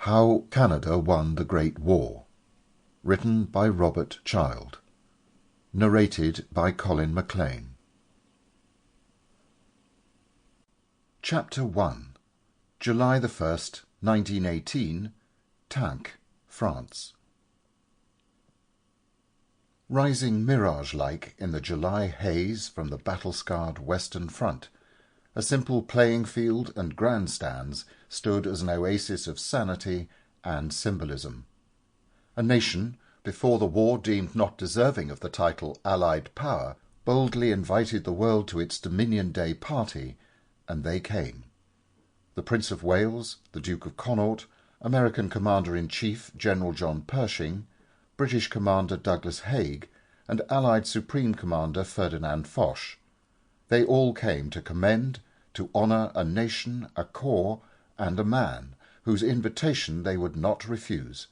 How Canada Won the Great War. Written by Robert Child. Narrated by Colin Mclean. Chapter 1. July 1st, 1918, Tank, France. Rising mirage-like in the July haze from the battle-scarred Western Front, a simple playing field and grandstands stood as an oasis of sanity and symbolism. A nation, before the war deemed not deserving of the title Allied Power, boldly invited the world to its Dominion Day party, and they came. The Prince of Wales, the Duke of Connaught, American Commander-in-Chief General John Pershing, British Commander Douglas Haig, and Allied Supreme Commander Ferdinand Foch. They all came to commend, to honour a nation, a corps, and a man whose invitation they would not refuse,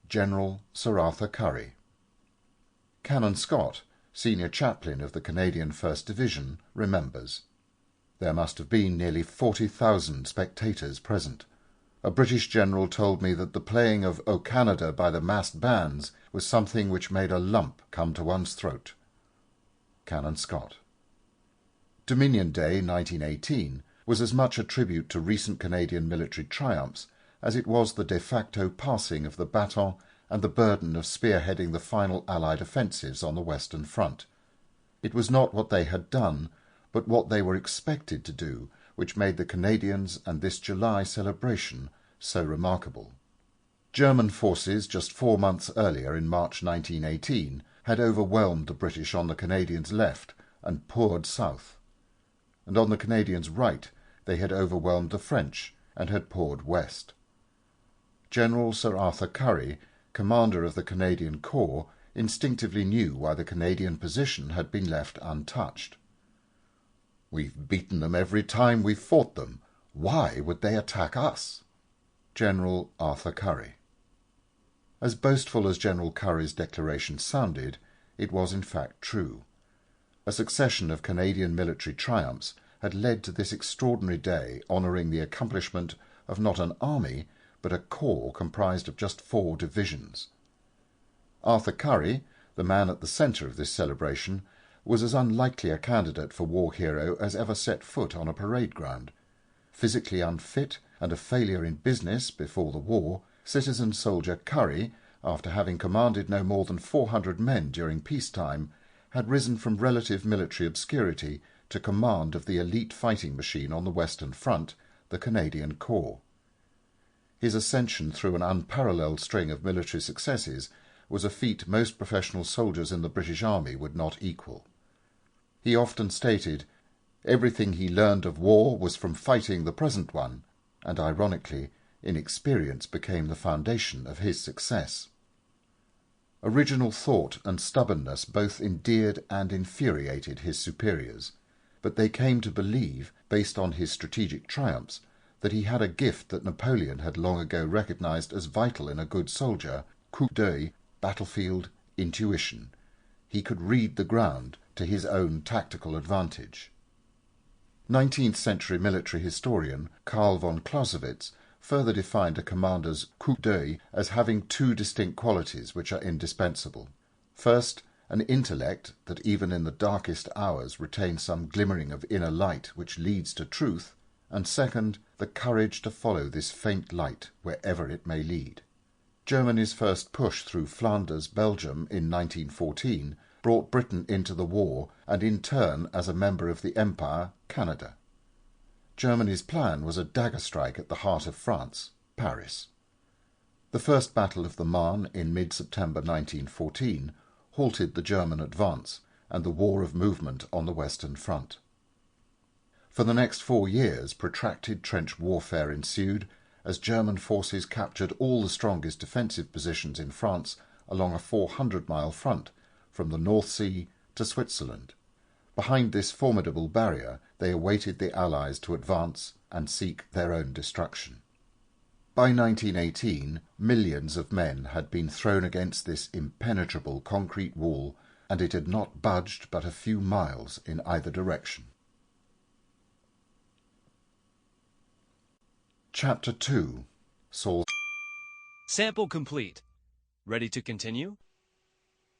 General Sir Arthur Currie. Canon Scott, senior chaplain of the Canadian 1st Division, remembers. There must have been nearly 40,000 spectators present. A British general told me that the playing of O Canada by the massed bands was something which made a lump come to one's throat. Canon Scott. Dominion Day 1918 was as much a tribute to recent Canadian military triumphs as it was the de facto passing of the baton and the burden of spearheading the final Allied offensives on the Western Front. It was not what they had done, but what they were expected to do, which made the Canadians and this July celebration so remarkable. German forces just 4 months earlier, in March 1918, had overwhelmed the British on the Canadians' left and poured south. And on the Canadians' right they had overwhelmed the French and had poured west. General Sir Arthur Currie, commander of the Canadian Corps, instinctively knew why the Canadian position had been left untouched. "We've beaten them every time we've fought them. Why would they attack us?" General Arthur Currie. As boastful as General Currie's declaration sounded, it was in fact true. A succession of Canadian military triumphs had led to this extraordinary day honouring the accomplishment of not an army, but a corps comprised of just 4 divisions. Arthur Currie, the man at the centre of this celebration, was as unlikely a candidate for war hero as ever set foot on a parade ground. Physically unfit and a failure in business before the war, citizen soldier Currie, after having commanded no more than 400 men during peacetime, had risen from relative military obscurity to command of the elite fighting machine on the Western Front, the Canadian Corps. His ascension through an unparalleled string of military successes was a feat most professional soldiers in the British Army would not equal. He often stated, everything he learned of war was from fighting the present one, and ironically, inexperience became the foundation of his success. Original thought and stubbornness both endeared and infuriated his superiors, but they came to believe, based on his strategic triumphs, that he had a gift that Napoleon had long ago recognized as vital in a good soldier, coup d'oeil, battlefield, intuition. He could read the ground to his own tactical advantage. 19th-century military historian Karl von Clausewitz further defined a commander's coup d'oeil as having 2 distinct qualities which are indispensable. First, an intellect that even in the darkest hours retains some glimmering of inner light which leads to truth, and second, the courage to follow this faint light wherever it may lead. Germany's first push through Flanders, Belgium, in 1914 brought Britain into the war and in turn, as a member of the Empire, Canada. Germany's plan was a dagger strike at the heart of France, Paris. The First Battle of the Marne in mid-September 1914 halted the German advance and the war of movement on the Western Front. For the next 4 years protracted trench warfare ensued as German forces captured all the strongest defensive positions in France along a 400-mile front from the North Sea to Switzerland. Behind this formidable barrier they awaited the Allies to advance and seek their own destruction. By 1918, millions of men had been thrown against this impenetrable concrete wall, and it had not budged but a few miles in either direction. Chapter 2. Saul Sample complete. Ready to continue?